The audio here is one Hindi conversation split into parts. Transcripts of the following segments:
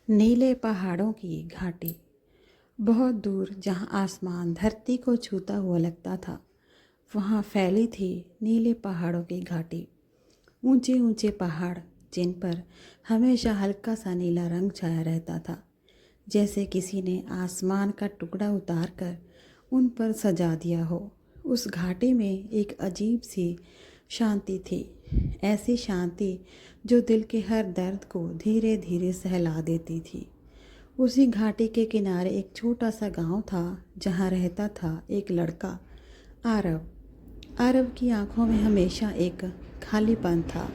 नीले पहाड़ों की घाटी। बहुत दूर जहाँ आसमान धरती को छूता हुआ लगता था, वहाँ फैली थी नीले पहाड़ों की घाटी। ऊंचे ऊंचे पहाड़ जिन पर हमेशा हल्का सा नीला रंग छाया रहता था, जैसे किसी ने आसमान का टुकड़ा उतार कर उन पर सजा दिया हो। उस घाटी में एक अजीब सी शांति थी, ऐसी शांति जो दिल के हर दर्द को धीरे धीरे सहला देती थी। उसी घाटी के किनारे एक छोटा सा गांव था, जहां रहता था एक लड़का, आरव। आरव की आंखों में हमेशा एक खालीपन था।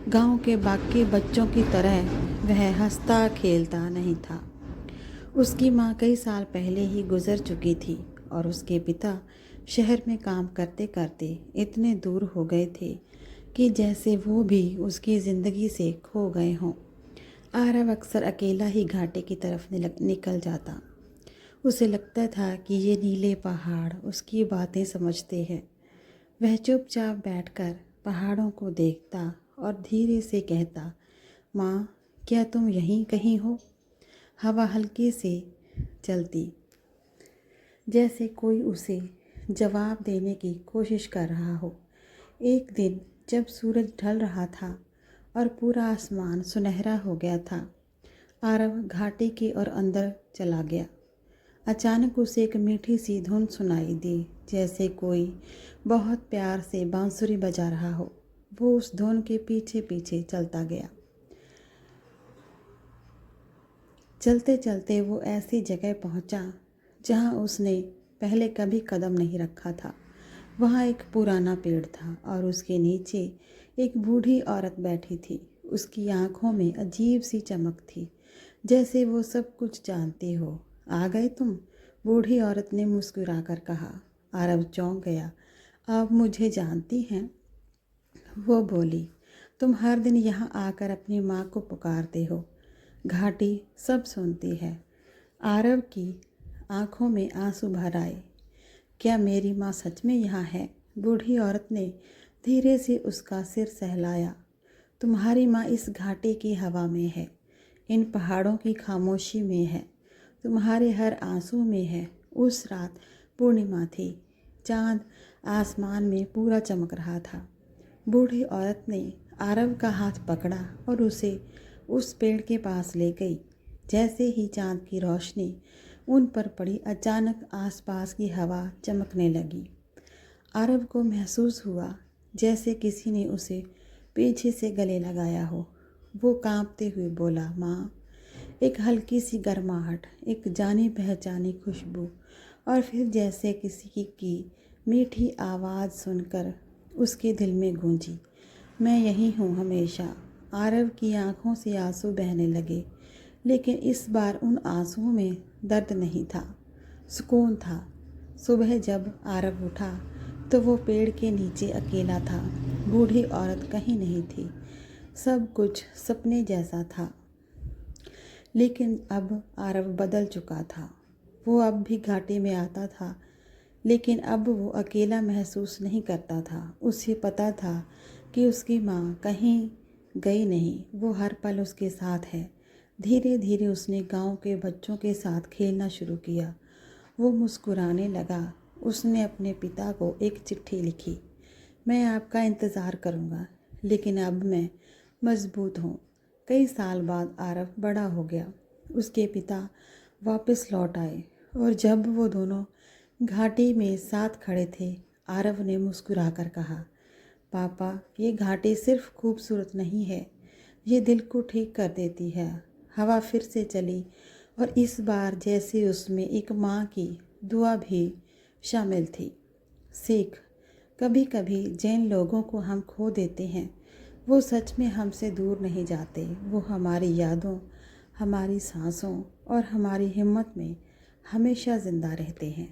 गांव के बाकी बच्चों की तरह वह हंसता खेलता नहीं था। उसकी माँ कई साल पहले ही गुजर चुकी थी और उसके पिता शहर में काम करते करते इतने दूर हो गए थे कि जैसे वो भी उसकी ज़िंदगी से खो गए हों। आरव अक्सर अकेला ही घाटी की तरफ निकल जाता। उसे लगता था कि ये नीले पहाड़ उसकी बातें समझते हैं। वह चुपचाप बैठकर पहाड़ों को देखता और धीरे से कहता, माँ, क्या तुम यहीं कहीं हो? हवा हल्की से चलती, जैसे कोई उसे जवाब देने की कोशिश कर रहा हो। एक दिन जब सूरज ढल रहा था और पूरा आसमान सुनहरा हो गया था, आरव घाटी की ओर अंदर चला गया। अचानक उसे एक मीठी सी धुन सुनाई दी, जैसे कोई बहुत प्यार से बांसुरी बजा रहा हो। वो उस धुन के पीछे पीछे चलता गया। चलते चलते वो ऐसी जगह पहुंचा जहां उसने पहले कभी कदम नहीं रखा था। वहाँ एक पुराना पेड़ था और उसके नीचे एक बूढ़ी औरत बैठी थी। उसकी आंखों में अजीब सी चमक थी, जैसे वो सब कुछ जानती हो। आ गए तुम? बूढ़ी औरत ने मुस्कुरा कर कहा। आरव चौंक गया। आप मुझे जानती हैं? वो बोली, तुम हर दिन यहाँ आकर अपनी माँ को पुकारते हो। घाटी सब सुनती है। आरव की आंखों में आंसू भर आए। क्या मेरी माँ सच में यहाँ है? बूढ़ी औरत ने धीरे से उसका सिर सहलाया। तुम्हारी माँ इस घाटी की हवा में है, इन पहाड़ों की खामोशी में है, तुम्हारे हर आंसू में है। उस रात पूर्णिमा थी, चाँद आसमान में पूरा चमक रहा था। बूढ़ी औरत ने आरव का हाथ पकड़ा और उसे उस पेड़ के पास ले गई। जैसे ही चाँद की रोशनी उन पर पड़ी, अचानक आसपास की हवा चमकने लगी। आरव को महसूस हुआ जैसे किसी ने उसे पीछे से गले लगाया हो। वो कांपते हुए बोला, माँ। एक हल्की सी गर्माहट, एक जानी पहचानी खुशबू, और फिर जैसे किसी की मीठी आवाज़ सुनकर उसके दिल में गूंजी, मैं यही हूँ हमेशा। आरव की आंखों से आंसू बहने लगे, लेकिन इस बार उन आंसुओं में दर्द नहीं था, सुकून था। सुबह जब आरव उठा तो वो पेड़ के नीचे अकेला था। बूढ़ी औरत कहीं नहीं थी। सब कुछ सपने जैसा था। लेकिन अब आरव बदल चुका था। वो अब भी घाटी में आता था, लेकिन अब वो अकेला महसूस नहीं करता था। उसे पता था कि उसकी माँ कहीं गई नहीं, वो हर पल उसके साथ है। धीरे धीरे उसने गांव के बच्चों के साथ खेलना शुरू किया। वो मुस्कुराने लगा। उसने अपने पिता को एक चिट्ठी लिखी, मैं आपका इंतज़ार करूँगा, लेकिन अब मैं मजबूत हूँ। कई साल बाद आरव बड़ा हो गया। उसके पिता वापस लौट आए और जब वो दोनों घाटी में साथ खड़े थे, आरव ने मुस्कुरा कर कहा, पापा, ये घाटी सिर्फ खूबसूरत नहीं है, ये दिल को ठीक कर देती है। हवा फिर से चली और इस बार जैसे उसमें एक माँ की दुआ भी शामिल थी। सीख, कभी कभी जिन लोगों को हम खो देते हैं, वो सच में हमसे दूर नहीं जाते। वो हमारी यादों, हमारी सांसों और हमारी हिम्मत में हमेशा ज़िंदा रहते हैं।